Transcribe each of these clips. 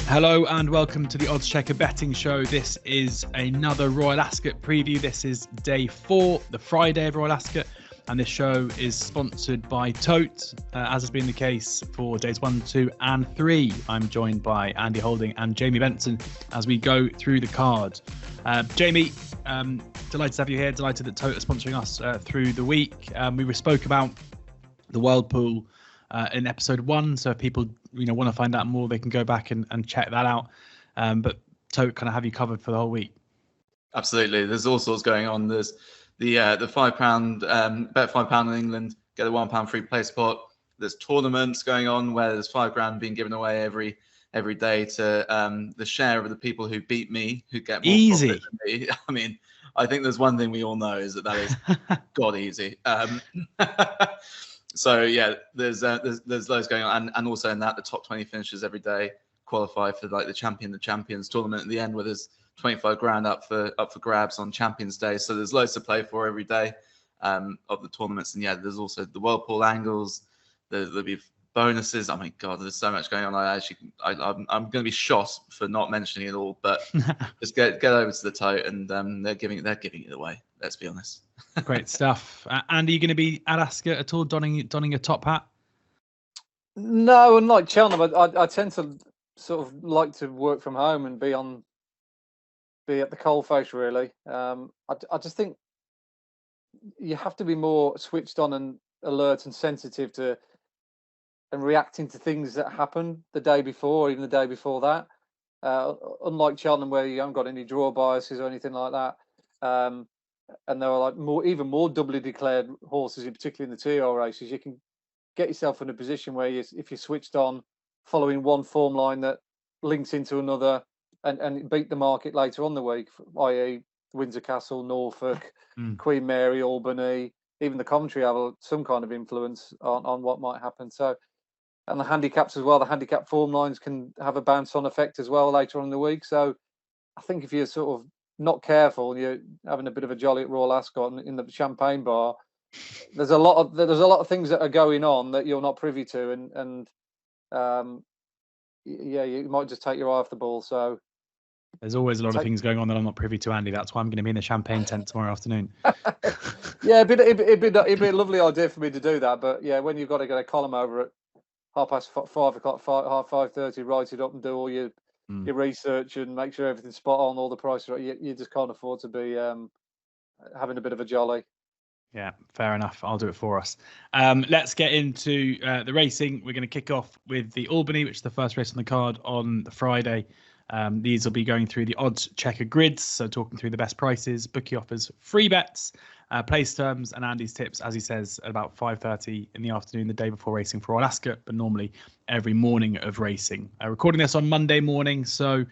Hello and welcome to the oddschecker betting show. This is another Royal Ascot preview. This is day 4, the Friday of Royal Ascot, and this show is sponsored by Tote, as has been the case for days 1, 2 and 3. I'm joined by Andy Holding and Jamie Benson as we go through the card. Jamie, delighted to have you here. Delighted that Tote are sponsoring us through the week. We spoke about the Whirlpool in episode 1, so if people want to find out more, they can go back and check that out. But Tote kind of have you covered for the whole week. Absolutely, there's all sorts going on. There's the £5 bet £5 in England, get a £1 free play spot. There's tournaments going on where there's £5 being given away every day to the share of the people who beat me, who get more easy profit than me. I mean, I think there's one thing we all know is that is god easy. So yeah, there's loads going on, and also in that the top 20 finishers every day qualify for like the champions tournament at the end, where there's 25 grand up for grabs on Champions Day. So there's loads to play for every day of the tournaments, and yeah, there's also the Whirlpool angles. There'll be bonuses. I mean, God, there's so much going on. I'm going to be shot for not mentioning it all, but just get over to the Tote, and they're giving it away. Let's be honest. Great stuff. Andy, are you going to be at Ascot at all, donning a top hat? No, unlike Cheltenham, I tend to sort of like to work from home and be at the coalface, really. I just think you have to be more switched on and alert and sensitive to and reacting to things that happen the day before, or even the day before that. Unlike Cheltenham, where you haven't got any draw biases or anything like that. And there are like even more doubly declared horses, particularly in the 2-year-old races. You can get yourself in a position where if you're switched on, following one form line that links into another, and beat the market later on the week, i.e. Windsor Castle, Norfolk, Queen Mary, Albany, even the Coventry have some kind of influence on what might happen. So, and the handicaps as well. The handicap form lines can have a bounce-on effect as well later on in the week. So I think if you're sort of not careful and you're having a bit of a jolly at Royal Ascot in the champagne bar, there's a lot of things that are going on that you're not privy to, and you might just take your eye off the ball. So there's always a lot of things going on that I'm not privy to, Andy. That's why I'm going to be in the champagne tent tomorrow afternoon. Yeah, it'd be a lovely idea for me to do that, but yeah, when you've got to get a column over at 5:30, 5:30, write it up and do all your research and make sure everything's spot on, all the prices right, you just can't afford to be having a bit of a jolly. Yeah, fair enough. I'll do it for us. Let's get into the racing. We're going to kick off with the Albany, which is the first race on the card on the Friday. These will be going through the oddschecker grids, so talking through the best prices, bookie offers, free bets, place terms, and Andy's tips, as he says, at about 5:30 in the afternoon, the day before racing for Royal Ascot, but normally every morning of racing. Recording this on Monday morning, so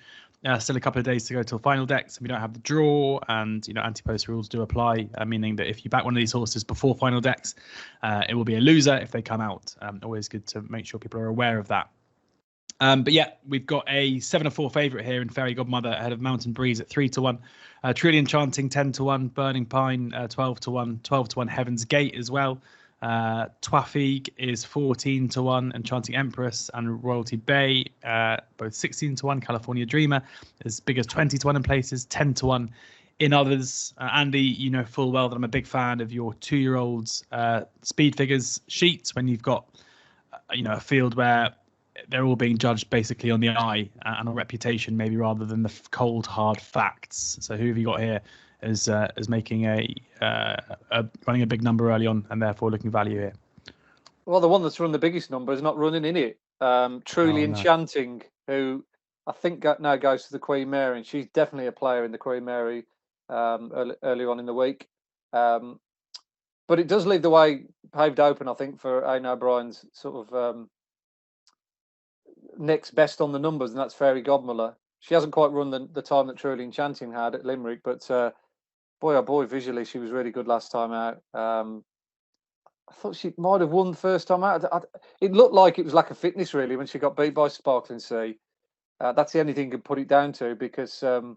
still a couple of days to go till final decks, and we don't have the draw, and anti-post rules do apply, meaning that if you back one of these horses before final decks, it will be a loser if they come out. Always good to make sure people are aware of that. But yeah, we've got a 7-4 favourite here in Fairy Godmother ahead of Mountain Breeze at 3-1. Truly Enchanting 10-1. Burning Pine 12-1. 12-1 Heaven's Gate as well. Twafiq is 14-1. Enchanting Empress and Royalty Bay both 16-1. California Dreamer as big as 20-1 in places, 10-1 in others. Andy, you know full well that I'm a big fan of your 2-year-olds speed figures sheets when you've got a field where they're all being judged basically on the eye and on reputation, maybe rather than the cold hard facts. So who have you got here as making running a big number early on and therefore looking value here? Well, the one that's run the biggest number is not running in it. Truly Enchanting, who I think now goes to the Queen Mary, and she's definitely a player in the Queen Mary early on in the week. But it does leave the way paved open, I think, for Aidan O'Brien's sort of next best on the numbers, and that's Fairy Godmother. She hasn't quite run the time that Truly Enchanting had at Limerick, but boy, oh boy, visually she was really good last time out. I thought she might have won the first time out. It looked like it was lack of fitness, really, when she got beat by Sparkling Sea. That's the only thing you could put it down to, because the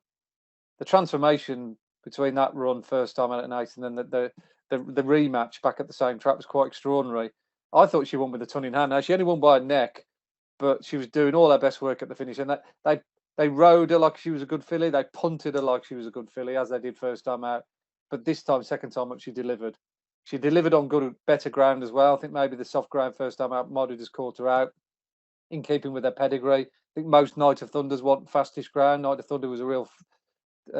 transformation between that run first time out at Naas and then the rematch back at the same track was quite extraordinary. I thought she won with a ton in hand. Now, she only won by a neck, but she was doing all her best work at the finish, and they rode her like she was a good filly. They punted her like she was a good filly, as they did first time out. But this time, second time up, she delivered. She delivered on better ground as well. I think maybe the soft ground first time out might have just caught her out, in keeping with their pedigree. I think most Night of Thunders want fastish ground. Night of Thunder was a real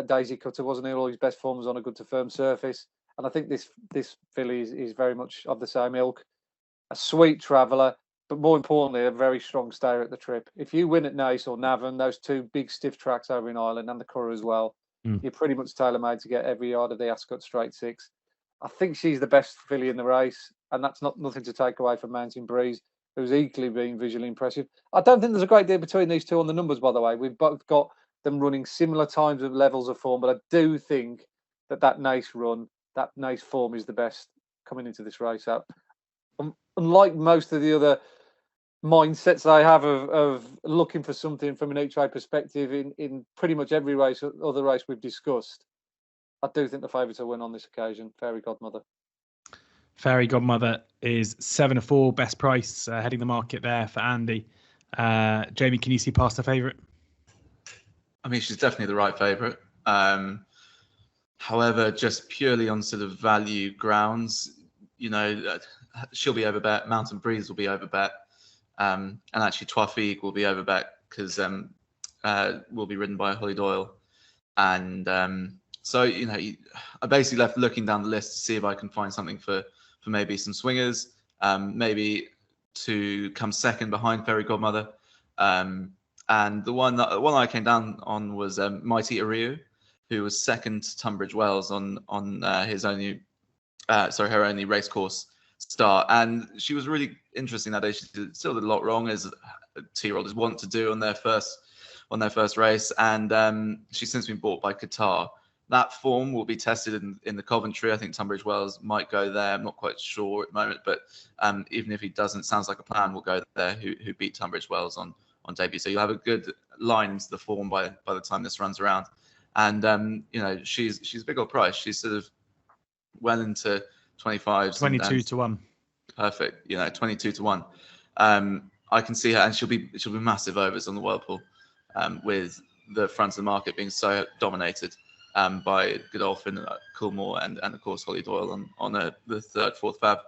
daisy cutter, wasn't he? All his best form was on a good to firm surface. And I think this filly is very much of the same ilk. A sweet traveller, but more importantly, a very strong stayer at the trip. If you win at Naas or Navan, those two big stiff tracks over in Ireland, and the Curragh as well, you're pretty much tailor-made to get every yard of the Ascot straight six. I think she's the best filly in the race, and that's nothing to take away from Mountain Breeze, who's equally been visually impressive. I don't think there's a great deal between these two on the numbers, by the way. We've both got them running similar times of levels of form, but I do think that Naas run, that Naas form is the best coming into this race out. Unlike most of the other mindsets they have of looking for something from an each way perspective in pretty much every other race we've discussed, I do think the favourites will win on this occasion. Fairy Godmother. Fairy Godmother is 7-4, best price, heading the market there for Andy. Jamie, can you see past the favourite? I mean, she's definitely the right favourite. However, just purely on sort of value grounds, she'll be overbet. Mountain Breeze will be overbet. And actually Trafic will be overbet because will be ridden by Holly Doyle. And so, I basically left looking down the list to see if I can find something for maybe some swingers, maybe to come second behind Fairy Godmother. And the one I came down on was Mighty Ariu, who was second to Tunbridge Wells on her only race course start. And she was really interesting that day. She still did a lot wrong, as T-Rollers want to do on their first race. And she's since been bought by Qatar. That form will be tested in the Coventry. I think Tunbridge Wells might go there. I'm not quite sure at the moment, but even if he doesn't, sounds like a plan will go there, who beat Tunbridge Wells on debut. So you'll have a good line into the form by the time this runs around. And she's a big old price. She's sort of well into 25s. 22 to 1. Perfect. 22 to 1. I can see her, and she'll be massive overs on the Whirlpool, with the front of the market being so dominated by Godolphin, Coolmore, and of course Holly Doyle on the third, fourth fab.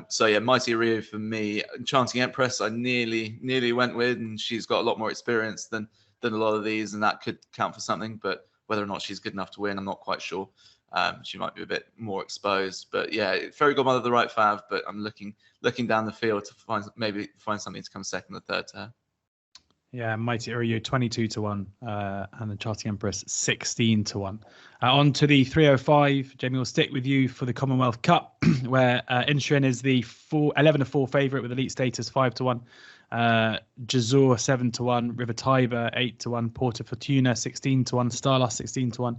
So yeah, Mighty Rio for me. Enchanting Empress, I nearly went with, and she's got a lot more experience than a lot of these, and that could count for something. But whether or not she's good enough to win, I'm not quite sure. She might be a bit more exposed, but yeah, Fairy Godmother the right fav. But I'm looking down the field to find something to come second or third to her. Yeah, Mighty Uriu 22 to 1, and the Enchanting Empress 16 to 1. On to the 305. Jamie, will stick with you for the Commonwealth Cup, where Inshrin is the 11-4 favourite with elite status 5 to 1. Jazur 7 to 1, River Tiber 8 to 1, Porta Fortuna 16 to 1, Starlust 16 to 1,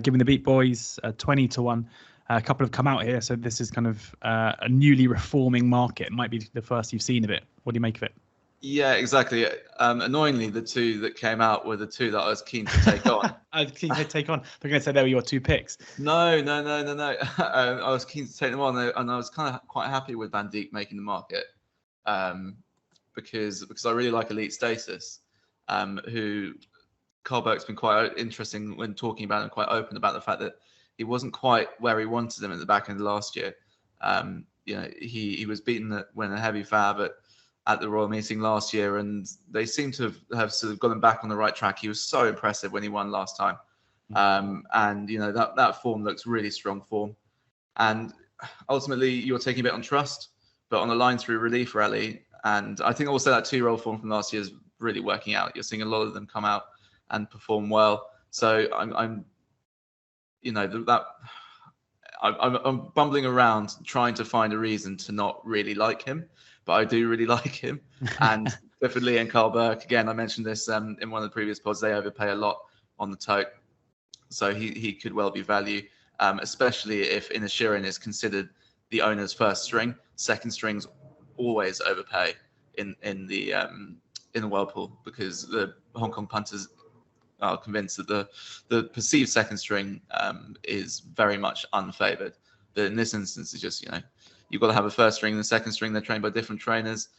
Giving the Beat Boys 20 to 1. A couple have come out here, so this is kind of a newly reforming market. It might be the first you've seen of it. What do you make of it? Yeah, exactly. Annoyingly, the two that came out were the two that I was keen to take on. I was keen to take on. They're going to say they were your two picks. No. I was keen to take them on, and I was kind of quite happy with Van Dijk making the market, because I really like elite status, who Colbert's been quite interesting when talking about and quite open about the fact that he wasn't quite where he wanted them at the back end of last year. He was beaten when a heavy fab at the Royal Meeting last year, and they seem to have sort of got him back on the right track. He was so impressive when he won last time. And that form looks really strong form. And ultimately you're taking a bit on trust, but on a line through relief rally. And I think also that 2-year-old form from last year is really working out. You're seeing a lot of them come out and perform well. So I'm bumbling around trying to find a reason to not really like him, but I do really like him. And Clifford Lee and Carl Burke, again, I mentioned this in one of the previous pods, they overpay a lot on the Tote. So he could well be value, especially if Inishirin is considered the owner's first string. Second strings always overpay in the Whirlpool, because the Hong Kong punters are convinced that the perceived second string is very much unfavoured. But in this instance, it's just, you've got to have a first string and a second string. They're trained by different trainers.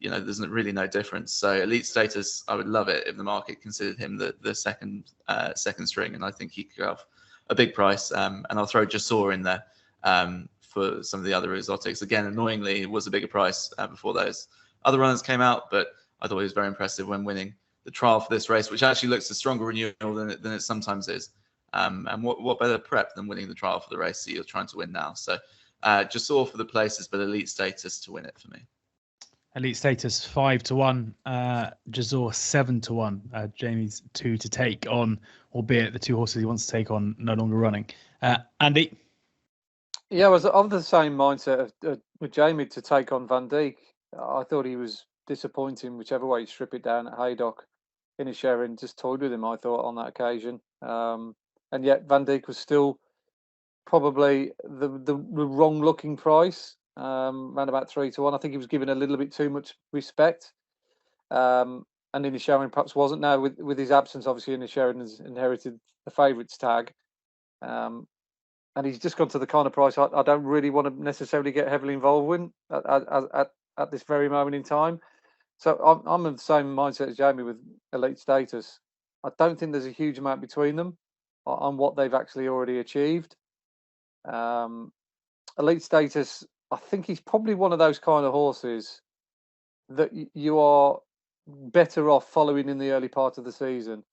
there's really no difference. So elite status, I would love it if the market considered him the second string, and I think he could have a big price. And I'll throw Jasor in there for some of the other exotics. Again, annoyingly, it was a bigger price before those other runners came out, but I thought he was very impressive when winning the trial for this race, which actually looks a stronger renewal than it sometimes is. And what better prep than winning the trial for the race that you're trying to win now? So Jasor for the places, but elite status to win it for me. Elite status 5-1, Jasor 7-1. Jamie's 2 to take on, albeit the 2 horses he wants to take on no longer running. Andy? Yeah, I was of the same mindset with Jamie to take on Van Dijk. I thought he was disappointing, whichever way you strip it down at Haydock. Inisherin just toyed with him, I thought, on that occasion. And yet Van Dijk was still probably the wrong-looking price, around about 3-1. I think he was given a little bit too much respect. And Inisherin perhaps wasn't. Now, with his absence, obviously, Inisherin has inherited the favourites tag. And he's just gone to the kind of price I don't really want to necessarily get heavily involved with at this very moment in time. So I'm of the same mindset as Jamie with elite status. I don't think there's a huge amount between them on what they've actually already achieved. Elite status, I think he's probably one of those kind of horses that you are better off following in the early part of the season.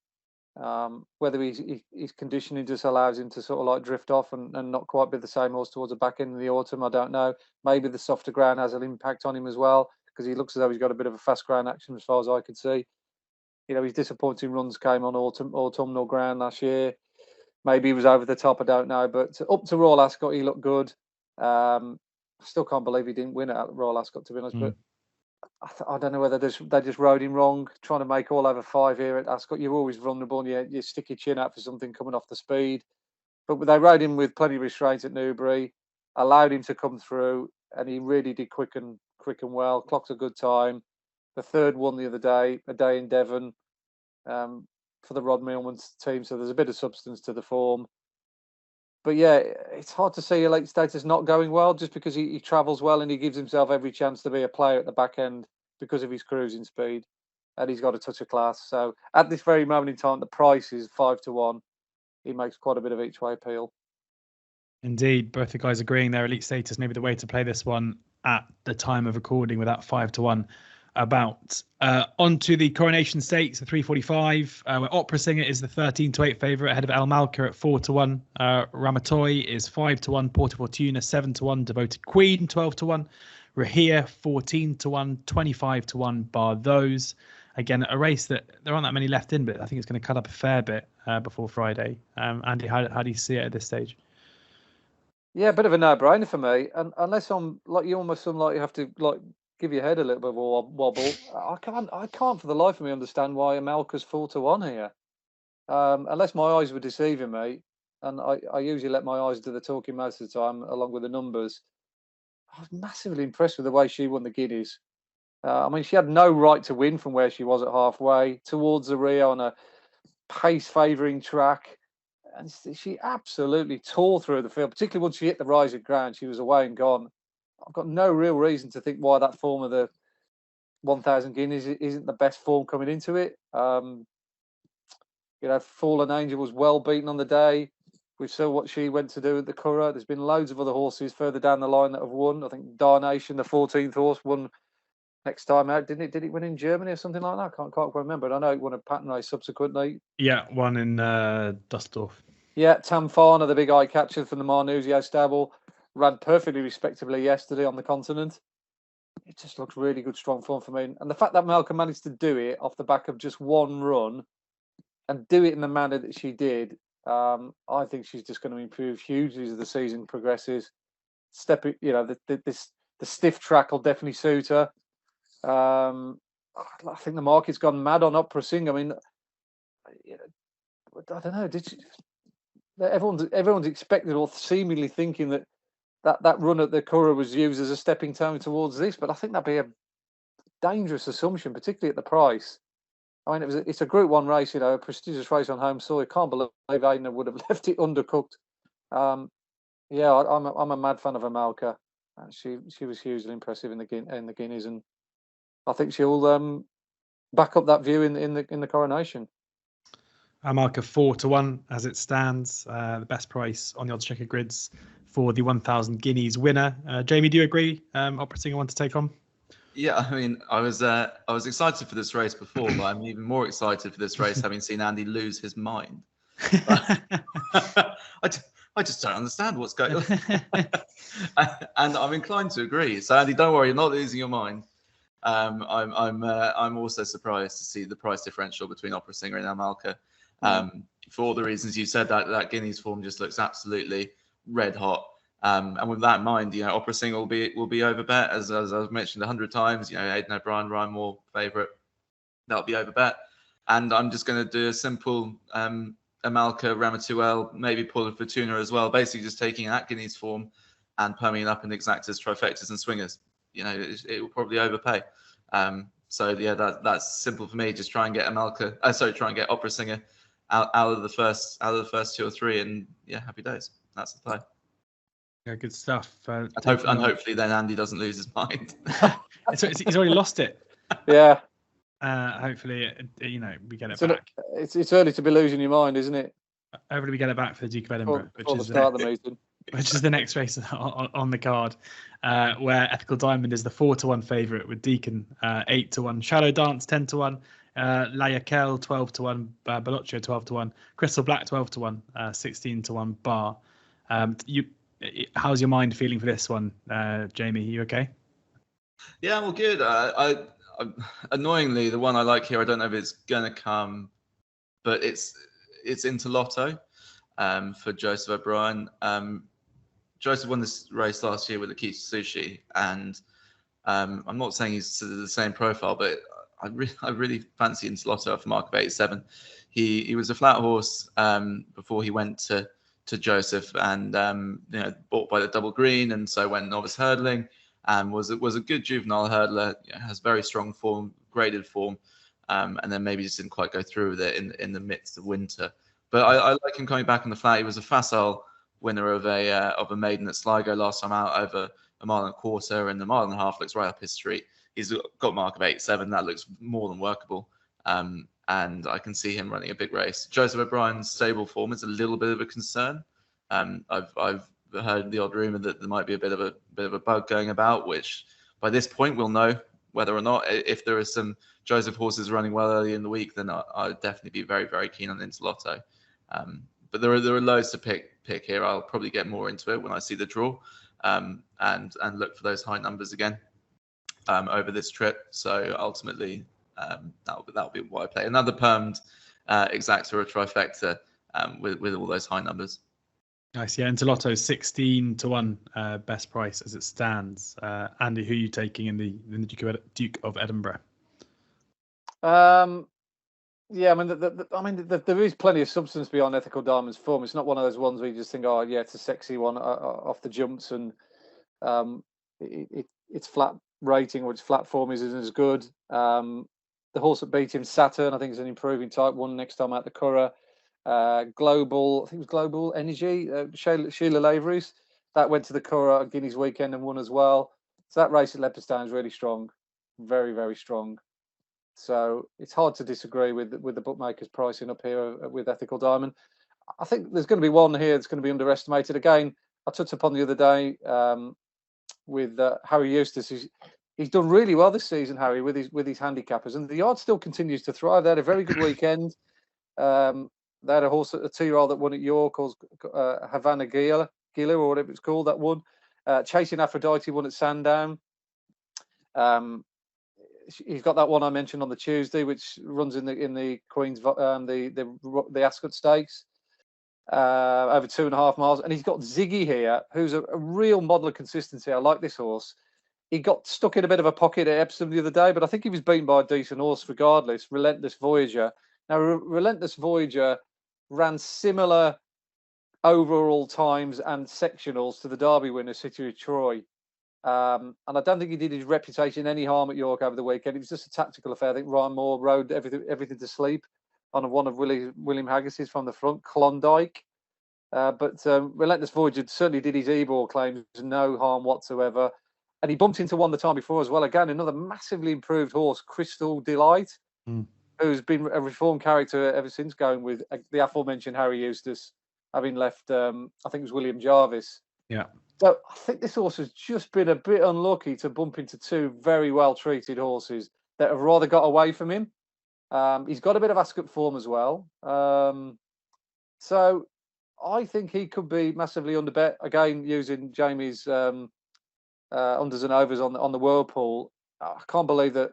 Whether his conditioning just allows him to sort of like drift off and not quite be the same horse towards the back end of the autumn, I don't know. Maybe the softer ground has an impact on him as well, because he looks as though he's got a bit of a fast ground action as far as I could see. His disappointing runs came on autumnal ground last year. Maybe he was over the top, I don't know. But up to Royal Ascot, he looked good. I still can't believe he didn't win it at Royal Ascot, to be honest. But I don't know whether they just rode him wrong, trying to make all over 5 here at Ascot. You're always vulnerable, and you stick your chin out for something coming off the speed. But they rode him with plenty of restraint at Newbury, allowed him to come through, and he really did quicken well. Clocked a good time. The third won the other day, a day in Devon, for the Rod Millman's team. So there's a bit of substance to the form. But yeah, it's hard to see elite status not going well just because he travels well and he gives himself every chance to be a player at the back end because of his cruising speed, and he's got a touch of class. So at this very moment in time, the price is 5-1. He makes quite a bit of each way appeal. Indeed, both the guys agreeing there. Elite status maybe the way to play this one at the time of recording with that 5-1. About onto the Coronation Stakes, the 345, where Opera Singer is the 13-8 favourite ahead of El Malka at 4-1. Ramatoy is 5-1. Porta Fortuna 7-1. Devoted Queen 12-1. Rahia 14-1. 25-1. Bar those. Again, a race that there aren't that many left in, but I think it's going to cut up a fair bit before Friday. Andy, how do you see it at this stage? Yeah, a bit of a no-brainer for me. And unless I'm like you, almost seem like you have to like give your head a little bit of a wobble. I can't for the life of me understand why Amalka's 4-1 here. Unless my eyes were deceiving me, and I usually let my eyes do the talking most of the time, along with the numbers. I was massively impressed with the way she won the Guineas. I mean, she had no right to win from where she was at halfway towards the Rio on a pace-favouring track. And she absolutely tore through the field, particularly once she hit the rising ground. She was away and gone. I've got no real reason to think why that form of the 1,000 Guineas isn't the best form coming into it. Fallen Angel was well beaten on the day. We saw what she went to do at the Curragh. There's been loads of other horses further down the line that have won. I think Darnation, the 14th horse, won next time out, didn't it? Did it win in Germany or something like that? I can't quite remember. But I know it won a pattern race subsequently. Yeah, one in Dusseldorf. Yeah, Tamfana, the big eye catcher from the Marnuzio stable, ran perfectly respectably yesterday on the continent. It just looks really good, strong form for me. And the fact that Malcolm managed to do it off the back of just one run and do it in the manner that she did, I think she's just going to improve hugely as the season progresses. The stiff track will definitely suit her. I think the market's gone mad on Opera Sing. I mean, I don't know. Everyone's expected or seemingly thinking that run at the Curragh was used as a stepping stone towards this, but I think that'd be a dangerous assumption, particularly at the price. I mean, it's a Group 1 race, a prestigious race on home soil. I can't believe Aina would have left it undercooked. I'm a mad fan of Amalka. She was hugely impressive in the Guineas, and I think she'll back up that view in the Coronation. Amalka 4-1 as it stands. The best price on the oddschecker grids for the 1,000 guineas winner. Jamie, do you agree? Opera Singer one to take on? Yeah, I mean, I was excited for this race before, but I'm even more excited for this race having seen Andy lose his mind. I just don't understand what's going on. And I'm inclined to agree. So Andy, don't worry, you're not losing your mind. I'm also surprised to see the price differential between Opera Singer and Amalka. For all the reasons you said, that Guineas form just looks absolutely red hot. And with that in mind, Opera Singer will be overbet, as I've mentioned 100 times. Aidan O'Brien, Ryan Moore favourite, that'll be overbet. And I'm just going to do a simple Amalka, Ramatuelle, maybe Paula Fortuna as well. Basically, just taking that Guineas form and perming it up in exactas, trifectas, and swingers. It will probably overpay. So yeah, that's simple for me. Just try and get try and get Opera Singer out of the first 2 or 3, and yeah, happy days. That's the play. Yeah, good stuff. And hopefully then Andy doesn't lose his mind. He's already lost it. Yeah. Hopefully, we get it back. It's early to be losing your mind, isn't it? Hopefully, we get it back for the Duke of Edinburgh, before the start of the meeting. Which is the next race on the card, where Ethical Diamond is the 4-1 favourite with Deacon 8-1, Shadow Dance 10-1, Layakel 12-1, Bellocchio 12-1, Crystal Black 12-1, 16-1 Bar. How's your mind feeling for this one, Jamie? Are you okay? Yeah, I'm all good. Annoyingly, the one I like here, I don't know if it's gonna come, but it's into Lotto for Joseph O'Brien. Joseph won this race last year with Akita Sushi, and I'm not saying he's the same profile, but I really fancy into Lotto for mark of 87. He was a flat horse before he went to Joseph, and bought by the double green, and so went novice hurdling, and was a good juvenile hurdler. Has very strong form, graded form, and then maybe just didn't quite go through with it in the midst of winter. But I like him coming back in the flat. He was a facile winner of a maiden at Sligo last time out over a mile and a quarter, and the mile and a half looks right up his street. He's got a mark of 87. That looks more than workable. And I can see him running a big race. Joseph O'Brien's stable form is a little bit of a concern. I've heard the odd rumor that there might be a bit of a bug going about, which by this point we'll know whether or not. If there are some Joseph horses running well early in the week, then I'd definitely be very, very keen on into Lotto. But there are loads to pick here. I'll probably get more into it when I see the draw, and look for those high numbers again over this trip. So ultimately, that'll be what I play. Another permed exacta or a trifecta with all those high numbers. Nice, yeah. Into Lotto 16-1 best price as it stands. Andy, who are you taking in the Duke of Edinburgh? Yeah, I mean, there is plenty of substance beyond Ethical Diamond's form. It's not one of those ones where you just think, oh yeah, it's a sexy one off the jumps, and its flat rating or its flat form isn't as good. The horse that beat him, Saturn, I think is an improving type. Won next time out the Curragh. Global, I think it was Global Energy. Sheila Lavery's that went to the Curragh Guineas weekend and won as well. So that race at Leopardstown is really strong, very, very strong. So it's hard to disagree with the bookmakers pricing up here with Ethical Diamond. I think there's going to be one here that's going to be underestimated. Again, I touched upon the other day with Harry Eustace. He's done really well this season, Harry, with his handicappers, and the yard still continues to thrive. They had a very good weekend. They had a horse, a 2-year-old that won at York, called Havana Gila, or whatever it's called, that won. Chasing Aphrodite won at Sandown. He's got that one I mentioned on the Tuesday, which runs in the Queen's the Ascot Stakes, over 2.5 miles. And he's got Ziggy here, who's a real model of consistency. I like this horse. He got stuck in a bit of a pocket at Epsom the other day, but I think he was beaten by a decent horse regardless. Relentless Voyager. Now, Relentless Voyager ran similar overall times and sectionals to the Derby winner, City of Troy. And I don't think he did his reputation any harm at York over the weekend. It was just a tactical affair. I think Ryan Moore rode everything to sleep on one of William Haggis's from the front, Klondike. But Relentless Voyager certainly did his e-ball claims, no harm whatsoever. And he bumped into one the time before as well. Again, another massively improved horse, Crystal Delight, who's been a reformed character ever since, going with the aforementioned Harry Eustace, having left, I think it was William Jarvis. Yeah. So I think this horse has just been a bit unlucky to bump into two very well-treated horses that have rather got away from him. He's got a bit of Ascot form as well. So I think he could be massively underbet. Again, using Jamie's unders and overs on the Whirlpool. I can't believe that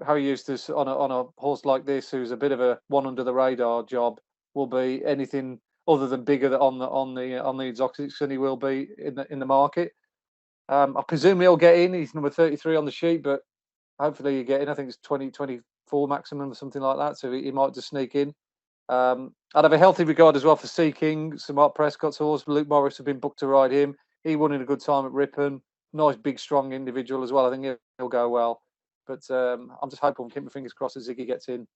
Harry Eustace on a horse like this, who's a bit of a one under the radar job, will be anything other than bigger on the exotics than he will be in the market. I presume he'll get in. He's number 33 on the sheet, but hopefully you get in. I think it's 20-24 maximum or something like that. So he might just sneak in. I'd have a healthy regard as well for Sea King, Sir Mark Prescott's horse. Luke Morris have been booked to ride him. He won in a good time at Ripon. Nice, big, strong individual as well. I think he'll go well. But I'm just hoping, keep my fingers crossed, that Ziggy gets in.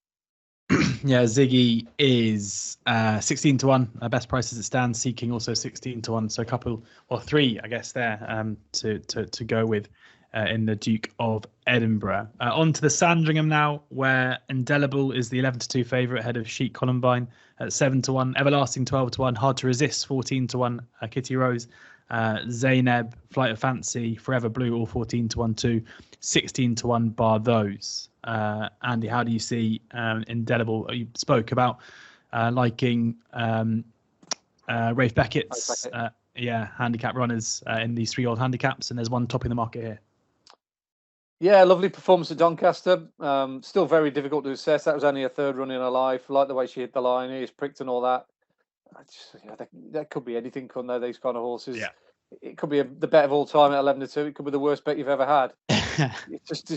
Yeah, Ziggy is 16 to 1. Best price as it stands. Sea King also 16 to 1. So a couple or three, I guess, there to go with in the Duke of Edinburgh. On to the Sandringham now, where Indelible is the 11 to 2 favourite ahead of Chic Columbine at 7 to 1. Everlasting 12 to 1. Hard to Resist 14 to 1. Kitty Rose. Zaynab, Flight of Fancy, Forever Blue, all 14 to 1 too. 16 to 1 bar those. Andy, how do you see Indelible? You spoke about liking Rafe Beckett's handicap runners in these 3-year-old handicaps, and there's one topping the market here. Yeah, lovely performance at Doncaster. Still very difficult to assess. That was only a third run in her life. Like the way she hit the line, ears pricked and all that. That could be anything, couldn't they? These kind of horses. Yeah. It could be the bet of all time at 11 to 2. It could be the worst bet you've ever had. You just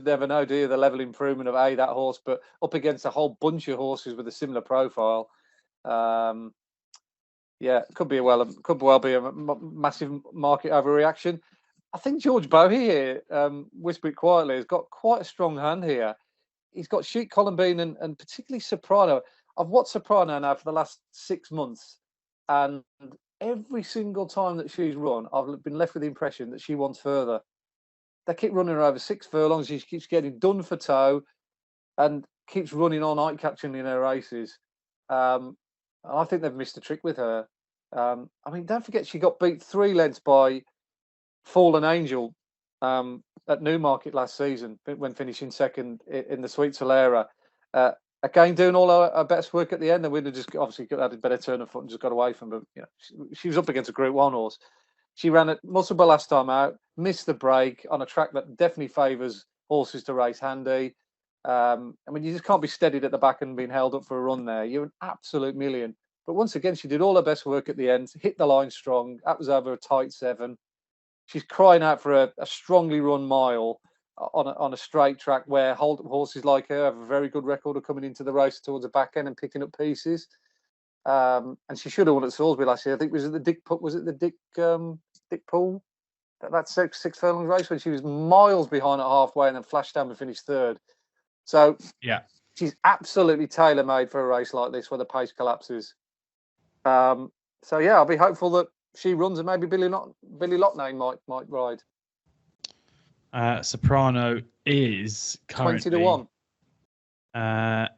never know, do you? The level improvement of that horse, but up against a whole bunch of horses with a similar profile. Could well be a massive market overreaction. I think George Bowie here, whisper it quietly, has got quite a strong hand here. He's got Chic Columbine and particularly Soprano. I've watched Soprano now for the last 6 months, and every single time that she's run, I've been left with the impression that she wants further. They keep running her over 6 furlongs. She keeps getting done for toe and keeps running on eye catching in her races. I think they've missed a trick with her. Don't forget she got beat 3 lengths by Fallen Angel at Newmarket last season when finishing second in the Sweet Solera. Again, doing all her best work at the end, and we'd have just obviously had a better turn of foot and just got away from her. She was up against a Group 1 horse. She ran at Musselburgh last time out, missed the break on a track that definitely favours horses to race handy. You just can't be steadied at the back and being held up for a run there. You're an absolute million. But once again, she did all her best work at the end, hit the line strong. That was over a tight 7. She's crying out for a strongly run mile on a straight track where horses like her have a very good record of coming into the race towards the back end and picking up pieces. And she should have won at Salisbury last year. I think was it the Dick Pool? That 6 furlong race when she was miles behind at halfway and then flashed down and finished 3rd. So yeah, she's absolutely tailor-made for a race like this where the pace collapses. I'll be hopeful that she runs and maybe Billy Loughnane might ride. Soprano is currently 20 to 1.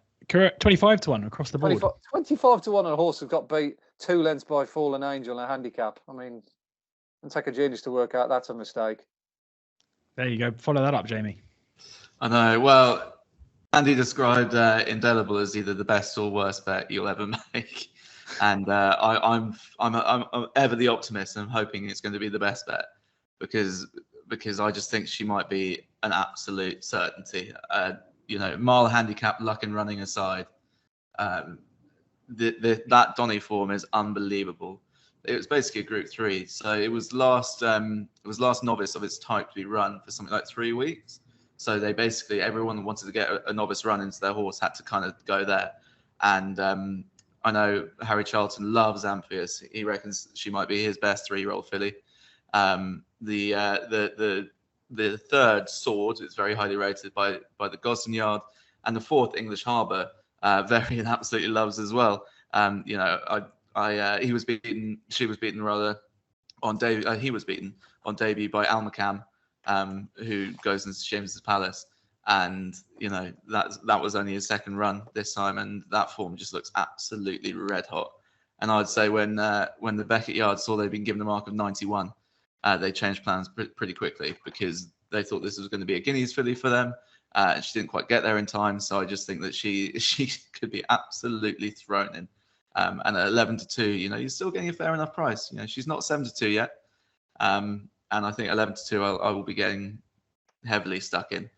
25 to 1 across the board. 25 to 1 on a horse that got beat 2 lengths by Fallen Angel in a handicap. It'll take a genius to work out that's a mistake. There you go. Follow that up, Jamie. I know. Well, Andy described Indelible as either the best or worst bet you'll ever make. And I'm ever the optimist. I'm hoping it's going to be the best bet because I just think she might be an absolute certainty. Mile handicap, luck and running aside, that Donny form is unbelievable. It was basically a Group 3, so it was last novice of its type to be run for something like 3 weeks. So they basically everyone that wanted to get a novice run into their horse had to kind of go there, and I know Harry Charlton loves Amphius. He reckons she might be his best 3-year-old filly. The third Sword is very highly rated by the Gosden Yard, and the 4th English Harbour very and absolutely loves as well. She was beaten rather on debut. He was beaten on debut by Almakam, who goes into James's Palace. And that was only his second run this time, and that form just looks absolutely red hot. And I'd say when the Beckett Yard saw they'd been given a mark of 91, they changed plans pretty quickly, because they thought this was going to be a Guineas filly for them. And she didn't quite get there in time, so I just think that she could be absolutely thrown in. And at 11-2, you're still getting a fair enough price. She's not 7-2 yet, and I think 11-2 I will be getting heavily stuck in.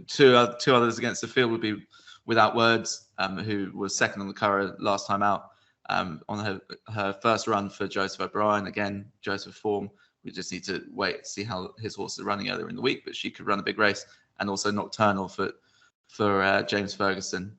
Two others against the field would be Without Words, who was second on the Curragh last time out, on her first run for Joseph O'Brien. Again, Joseph form. We just need to wait to see how his horse is running earlier in the week, but she could run a big race. And also Nocturnal for James Ferguson.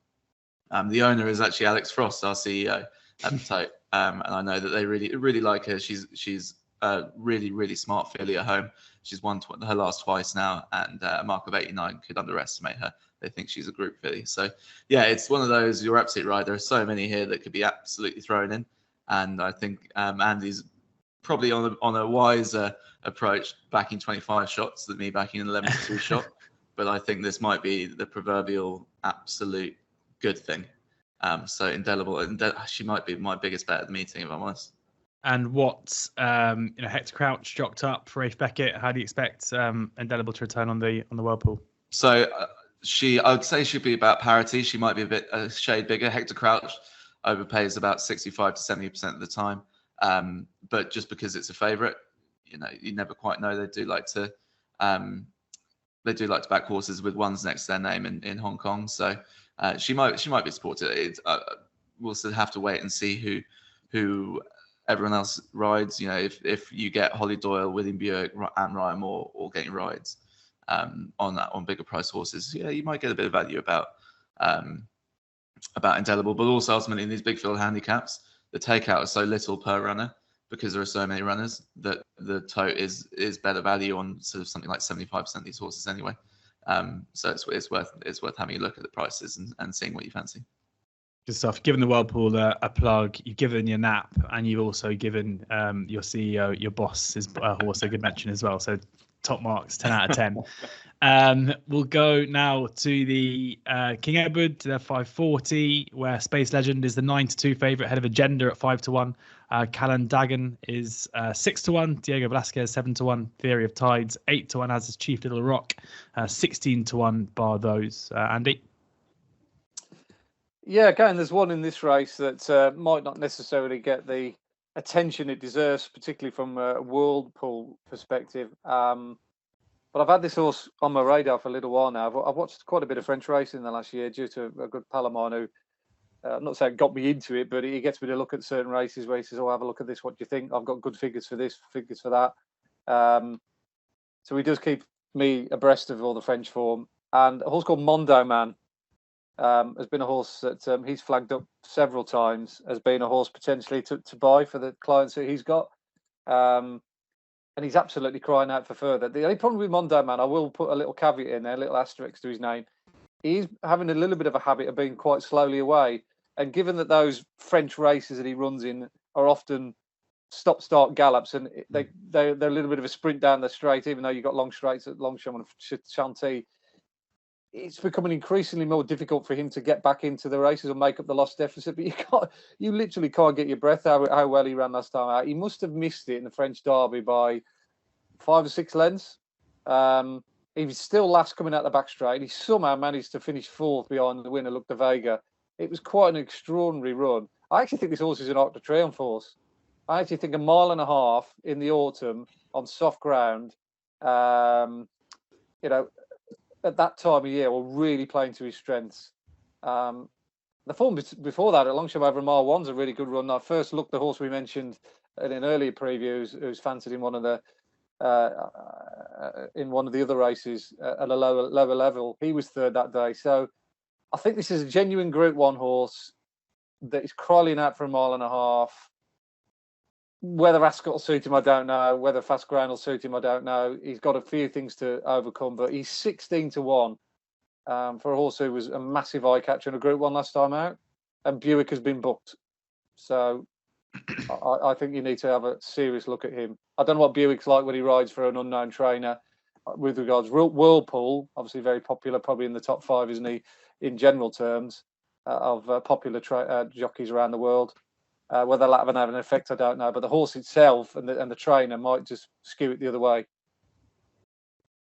The owner is actually Alex Frost, our CEO at the Tote, and I know that they really like her. She's a really smart filly at home. She's won her last twice now, and a mark of 89 could underestimate her. They think she's a group filly. So yeah, it's one of those. You're absolutely right. There are so many here that could be absolutely thrown in, and I think Andy's probably on a wiser approach, backing 25 shots than me backing an 11-2 shot. But I think this might be the proverbial absolute good thing. So Indelible, she might be my biggest bet at the meeting, if I'm honest. And what Hector Crouch jocked up for Rafe Beckett. How do you expect Indelible to return on the Whirlpool? So I would say she'd be about parity. She might be a shade bigger. Hector Crouch overpays about 65 to 70% of the time. But just because it's a favourite, you never quite know. They do like to back horses with ones next to their name in Hong Kong. So she might be supported. We'll still have to wait and see who everyone else rides. If you get Holly Doyle, William Buick, and Ryan Moore all getting rides on bigger price horses, you might get a bit of value about Indelible. But also ultimately in these big field handicaps, the takeout is so little per runner, because there are so many runners, that the Tote is better value on sort of something like 75% of these horses anyway. So it's worth having a look at the prices and seeing what you fancy. Good stuff. Given the Whirlpool a plug, you've given your nap, and you've also given your CEO, your boss's horse, a good mention as well. So top marks, 10 out of 10. We'll go now to the King Edward, their 540, where Space Legend is the 9-2 favourite, ahead of Agenda at 5-1. Callan Dagan is 6-1. Diego Velasquez 7-1. Theory of Tides 8-1, as is Chief Little Rock 16-1. Bar those. Andy. Yeah, again, there's one in this race that might not necessarily get the attention it deserves, particularly from a Whirlpool perspective. But I've had this horse on my radar for a little while now. I've watched quite a bit of French racing in the last year due to a good pal of mine who, I'm not saying got me into it, but he gets me to look at certain races where he says, "Oh, have a look at this. What do you think? I've got good figures for this, figures for that." So he does keep me abreast of all the French form. And a horse called Mondo Man has been a horse that he's flagged up several times as being a horse potentially to buy for the clients that he's got. And he's absolutely crying out for further. The only problem with Mondo Man, I will put a little caveat in there, a little asterisk to his name. He's having a little bit of a habit of being quite slowly away. And given that those French races that he runs in are often stop-start gallops, and they're a little bit of a sprint down the straight, even though you've got long straights at Longchamp and Chantilly, it's becoming increasingly more difficult for him to get back into the races and make up the lost deficit. But you literally can't get your breath out how well he ran last time out. He must have missed it in the French Derby by 5 or 6 lengths. He was still last coming out the back straight. He somehow managed to finish 4th behind the winner, Luc de Vega. It was quite an extraordinary run. I actually think this horse is an Arc de Triomphe horse. I actually think 1.5 miles in the autumn on soft ground, at that time of year, will really play into his strengths. The form before that at Longchamp over a mile one's a really good run. I first looked the horse we mentioned in earlier previews, who's fancied in one of the other races at a lower level. He was 3rd that day. So I think this is a genuine Group 1 horse that is crawling out for 1.5 miles. Whether Ascot will suit him, I don't know. Whether Fast Ground will suit him, I don't know. He's got a few things to overcome, but he's 16-1 for a horse who was a massive eye catcher in a Group 1 last time out, and Buick has been booked. So I think you need to have a serious look at him. I don't know what Buick's like when he rides for an unknown trainer. With regards Whirlpool, obviously very popular, probably in the top 5, isn't he, in general terms, of popular jockeys around the world. Whether that'll have an effect, I don't know. But the horse itself and the trainer might just skew it the other way.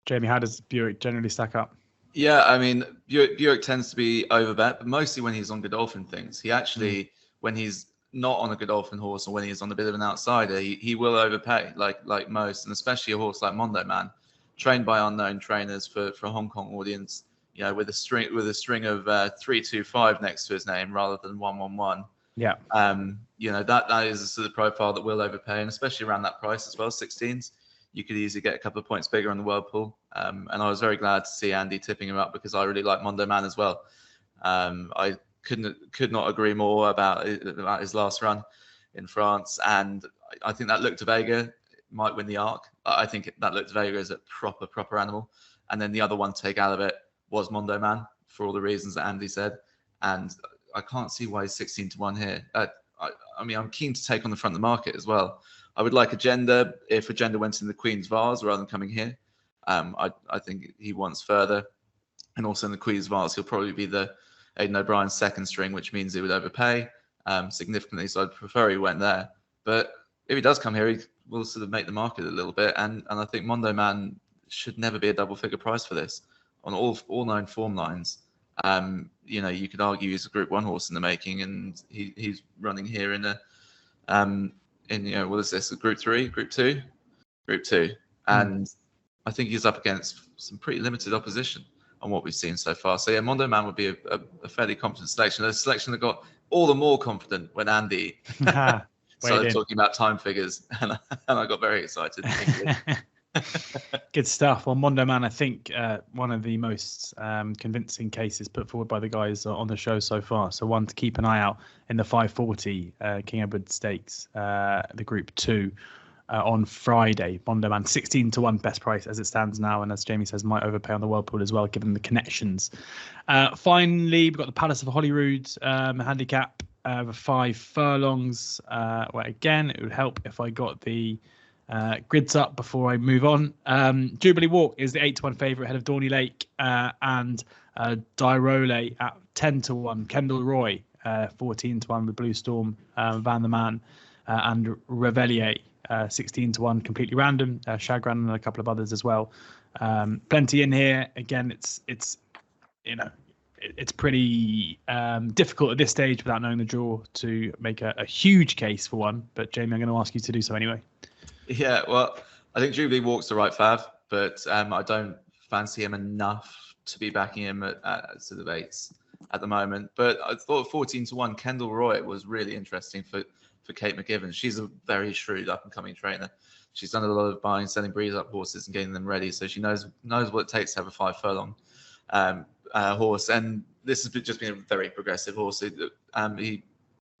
Jamie, how does Buick generally stack up? Yeah, I mean, Buick tends to be overbet, but mostly when he's on Godolphin things. He actually, when he's not on a Godolphin horse or when he's on a bit of an outsider, he will overpay like most, and especially a horse like Mondo Man, trained by unknown trainers for a Hong Kong audience. You know, with a string of 325 next to his name rather than 111. Yeah. You know, that is the sort of profile that will overpay, and especially around that price as well, 16s. You could easily get a couple of points bigger on the Whirlpool. And I was very glad to see Andy tipping him up because I really like Mondo Man as well. I could not agree more about his last run in France, and I think that Look to Vega might win the Arc. I think that Look to Vega is a proper animal, and then the other one to take out of it was Mondo Man for all the reasons that Andy said, and I can't see why he's 16-1 here. I mean, I'm keen to take on the front of the market as well. I would like Agenda if Agenda went in the Queen's Vase rather than coming here. I think he wants further, and also in the Queen's Vase he'll probably be the Aidan O'Brien's second string, which means he would overpay significantly. So I'd prefer he went there. But if he does come here, he will sort of make the market a little bit, and I think Mondo Man should never be a double-figure price for this on all known form lines. You know, you could argue he's a Group 1 horse in the making, and he's running here in you know, what is this, a Group 3, Group 2? Group 2. And I think he's up against some pretty limited opposition on what we've seen so far. So yeah, Mondo Man would be a fairly confident selection. A selection that got all the more confident when Andy started talking about time figures, and I got very excited. Good stuff. Well, Mondo Man, I think one of the most convincing cases put forward by the guys on the show so far. So one to keep an eye out in the 540 King Edward Stakes, the Group 2 on Friday. Mondo Man 16-1 best price as it stands now, and as Jamie says, might overpay on the Whirlpool as well, given the connections. Finally, we've got the Palace of Holyrood handicap of 5 furlongs. Where again, it would help if I got the grids up before I move on. Jubilee Walk is the 8-1 favourite ahead of Dorney Lake and Dyrole at 10-1. Kendall Roy 14-1 with Blue Storm, Van der Man and Revellier 16-1. Completely random. Chagrin and a couple of others as well. Plenty in here. Again, it's you know, it's pretty difficult at this stage without knowing the draw to make a huge case for one. But Jamie, I'm going to ask you to do so anyway. Yeah, well, I think Jubilee Walk's the right fav, but I don't fancy him enough to be backing him at sort of 8s at the moment. But I thought 14-1 Kendall Roy was really interesting for Kate McGivern. She's a very shrewd up-and-coming trainer. She's done a lot of buying, selling breeze-up horses and getting them ready, so she knows what it takes to have a 5 furlong horse. And this has just been a very progressive horse. He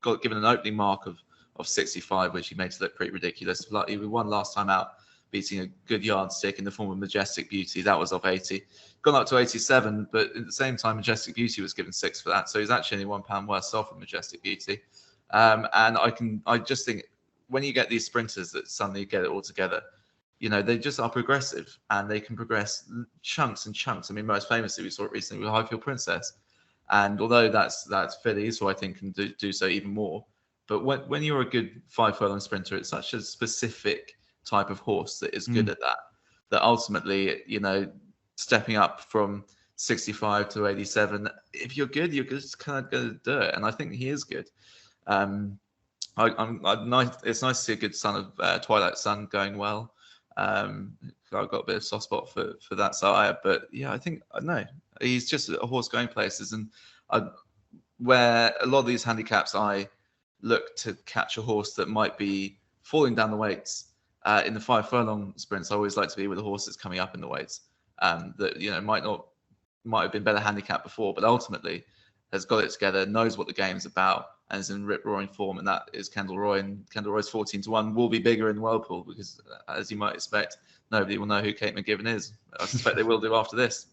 got given an opening mark of 65, which he made to look pretty ridiculous. He won last time out, beating a good yardstick in the form of Majestic Beauty. That was off 80. Gone up to 87, but at the same time, Majestic Beauty was given 6 for that. So he's actually only £1 worse off with Majestic Beauty. And I just think when you get these sprinters that suddenly get it all together, you know, they just are progressive and they can progress chunks and chunks. I mean, most famously, we saw it recently with Highfield Princess. And although that's fillies, who I think can do so even more. But when you're a good 5 furlong sprinter, it's such a specific type of horse that is good at that ultimately, you know, stepping up from 65 to 87, if you're good, you're just kind of going to do it. And I think he is good. It's nice to see a good son of Twilight Sun going well. I've got a bit of soft spot for that side, but yeah, I think he's just a horse going places, and where a lot of these handicaps, I look to catch a horse that might be falling down the weights in the 5 furlong sprints. I always like to be with a horse that's coming up in the weights, that, you know, might have been better handicapped before, but ultimately has got it together, knows what the game's about, and is in rip-roaring form, and that is Kendall Roy. And Kendall Roy's 14-1 will be bigger in Whirlpool because, as you might expect, nobody will know who Kate McGivern is. I suspect they will do after this.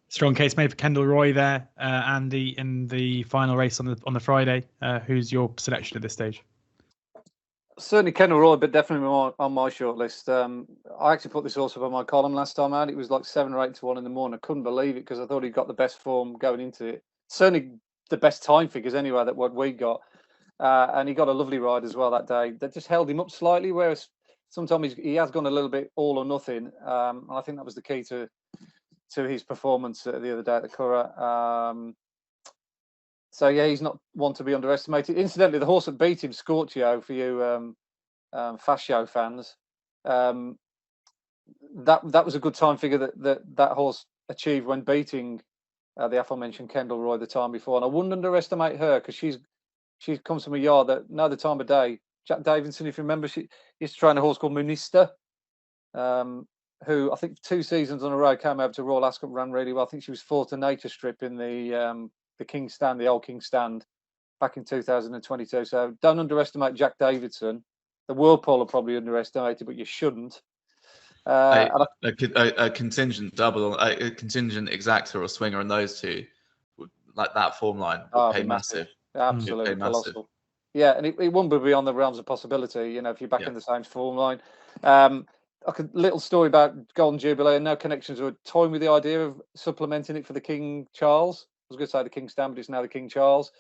Strong case made for Kendall Roy there, Andy, in the final race on the Friday. Who's your selection at this stage? Certainly Kendall Roy, but definitely on my short list. I actually put this horse up on my column last time out. It was like 7 or 8 to 1 in the morning. I couldn't believe it because I thought he'd got the best form going into it. Certainly the best time figures anyway that what we got. And he got a lovely ride as well that day. That just held him up slightly, whereas sometimes he has gone a little bit all or nothing. And I think that was the key to his performance the other day at the Curragh. So yeah, he's not one to be underestimated. Incidentally, the horse that beat him, Scorchio, for you Fascio fans, that was a good time figure that horse achieved when beating the aforementioned Kendall Roy the time before. And I wouldn't underestimate her because she comes from a yard that no other time of day. Jack Davidson, if you remember, she used to train a horse called Munista, who I think 2 seasons on a row came over to Royal Ascot, ran really well. I think she was 4th to Nature Strip in the King's Stand, the old King's Stand, back in 2022. So don't underestimate Jack Davidson. The Whirlpool are probably underestimated, but you shouldn't. A contingent double, a contingent exactor or swinger on those two, like that form line, would pay massive. Absolutely colossal. Yeah, and it wouldn't be beyond the realms of possibility, you know, if you're back in the same form line. Little story about Golden Jubilee, and no connections were toying with the idea of supplementing it for the King Charles. I was going to say the King Stand, but it's now the King Charles.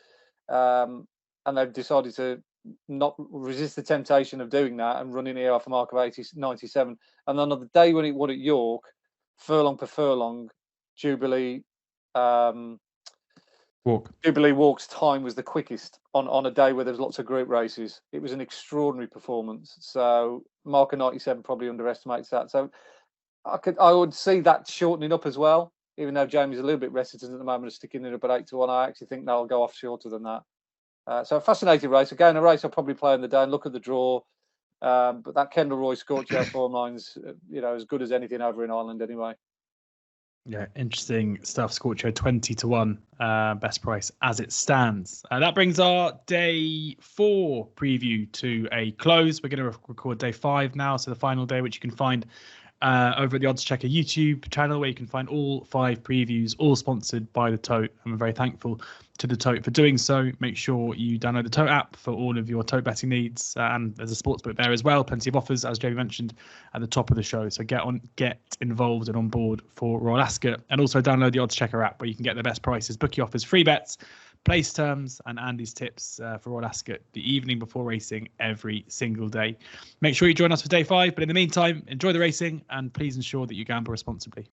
And they've decided to not resist the temptation of doing that and running here off a mark of 97. And then on the day when it won at York, furlong per furlong, Jubilee Walk's time was the quickest on a day where there's lots of group races. It was an extraordinary performance. So mark of 97 probably underestimates that. So I would see that shortening up as well. Even though Jamie's a little bit reticent at the moment of sticking it up at 8 to 1, I actually think they'll go off shorter than that. So a fascinating race. Again, a race I'll probably play in the day and look at the draw. But that Kendall Roy Scorchio form line's, as good as anything over in Ireland anyway. Yeah, interesting stuff. Scorchio 20 to 1, best price as it stands. That brings our day 4 preview to a close. We're going to record day 5 now, so the final day, which you can find over at the Oddschecker YouTube channel, where you can find all 5 previews, all sponsored by the Tote. And we're very thankful to the Tote for doing so. Make sure you download the Tote app for all of your Tote betting needs, and there's a sportsbook there as well. Plenty of offers, as Jamie mentioned at the top of the show. So get involved and on board for Royal Ascot, and also download the Oddschecker app, where you can get the best prices, bookie offers, free bets, place terms, and Andy's tips for Royal Ascot the evening before racing every single day. Make sure you join us for day 5, but in the meantime, enjoy the racing and please ensure that you gamble responsibly.